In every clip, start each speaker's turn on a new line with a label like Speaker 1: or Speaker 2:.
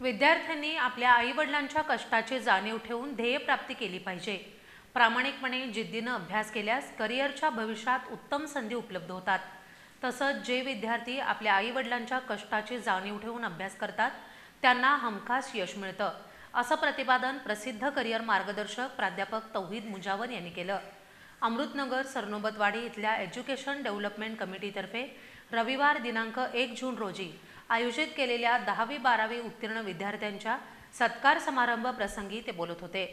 Speaker 1: विद्यार्थ्यांनी आपल्या आई-वडिलांच्या कष्टाची जाणीव ठेवून ध्येयप्राप्ती केली पाहिजे। प्रामाणिकपणे जिद्दीने अभ्यास केल्यास करिअरच्या भविष्यात उत्तम संधी उपलब्ध होतात। तसंच जे विद्यार्थी आपल्या आई-वडिलांच्या कष्टाची जाणीव ठेवून अभ्यास करतात त्यांना हमखास यश मिळतं, असं प्रतिपादन प्रसिद्ध करिअर मार्गदर्शक प्राध्यापक तौहीद मुजावर यांनी केलं। अमृतनगर सरनोबतवाडी इथल्या एज्युकेशन डेव्हलपमेंट कमिटीतर्फे रविवार दिनांक 1 जून रोजी आयोजित केलेल्या 10वी-12वी उत्तीर्ण विद्यार्थ्यांच्या सत्कार समारंभ प्रसंगी ते बोलत होते।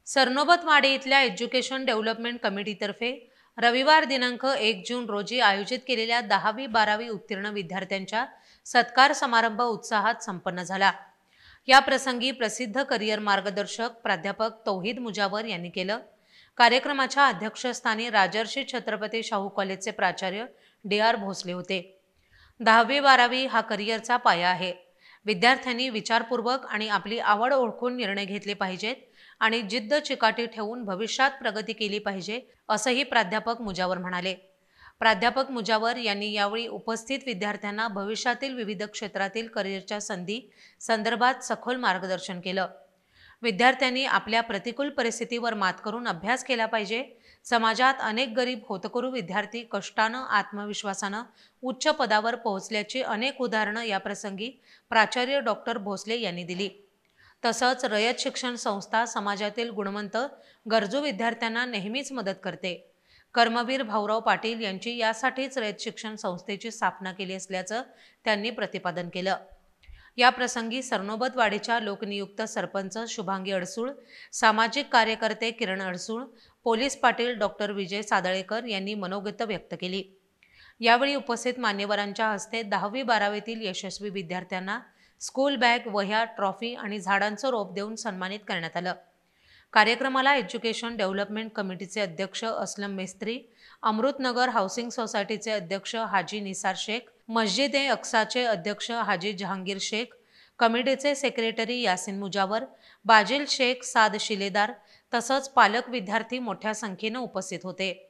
Speaker 1: सरनोबतवाडी इथल्या एज्युकेशन डेव्हलपमेंट कमिटीतर्फे रविवार दिनांक 1 जून रोजी आयोजित केलेल्या 10वी-12वी उत्तीर्ण विद्यार्थ्यांच्या सत्कार समारंभ उत्साहात संपन्न झाला। या प्रसंगी प्रसिद्ध करिअर मार्गदर्शक प्राध्यापक तौहीद मुजावर यांनी केलं। कार्यक्रमाच्या अध्यक्षस्थानी राजर्षी छत्रपती शाहू कॉलेजचे प्राचार्य DR भोसले होते। 10वी-12वी हा करिअरचा पाया आहे। विद्यार्थ्यांनी विचारपूर्वक आणि आपली आवड ओळखून निर्णय घेतले पाहिजेत आणि जिद्द चिकाटी ठेवून भविष्यात प्रगती केली पाहिजे, असंही प्राध्यापक मुजावर म्हणाले। प्राध्यापक मुजावर यांनी यावेळी उपस्थित विद्यार्थ्यांना भविष्यातील विविध क्षेत्रातील करिअरच्या संधी संदर्भात सखोल मार्गदर्शन केलं। विद्यार्थ्यांनी आपल्या प्रतिकूल परिस्थितीवर मात करून अभ्यास केला पाहिजे। समाजात अनेक गरीब होतकरू विद्यार्थी कष्टानं आत्मविश्वासानं उच्च पदावर पोहोचल्याची अनेक उदाहरणं या प्रसंगी प्राचार्य डॉक्टर भोसले यांनी दिली। तसंच रयत शिक्षण संस्था समाजातील गुणवंत गरजू विद्यार्थ्यांना नेहमीच मदत करते। कर्मवीर भाऊराव पाटील यांची यासाठीच रयत शिक्षण संस्थेची स्थापना केली असल्याचं त्यांनी प्रतिपादन केलं। या प्रसंगी सरनोबतवाडीच्या लोकनियुक्त सरपंच शुभांगी अडसूळ, सामाजिक कार्यकर्ते किरण अडसूळ, पोलीस पाटील डॉक्टर विजय सादळेकर यांनी मनोगत व्यक्त केली। यावेळी उपस्थित मान्यवरांच्या हस्ते 10वी-12वीतील यशस्वी विद्यार्थ्यांना स्कूल बॅग, वह्या, ट्रॉफी आणि झाडांचं रोप देऊन सन्मानित करण्यात आलं। कार्यक्रमाला एज्युकेशन डेव्हलपमेंट कमिटीचे अध्यक्ष असलम मेस्त्री, अमृतनगर हाऊसिंग सोसायटीचे अध्यक्ष हाजी निसार शेख, मस्जिद-ए-अक्साचे अध्यक्ष हाजी जहांगीर शेख, कमिटीचे सेक्रेटरी यासिन मुजावर, बाजिल शेख, साद शिलेदार तसंच पालक विद्यार्थी मोठ्या संख्येने उपस्थित होते।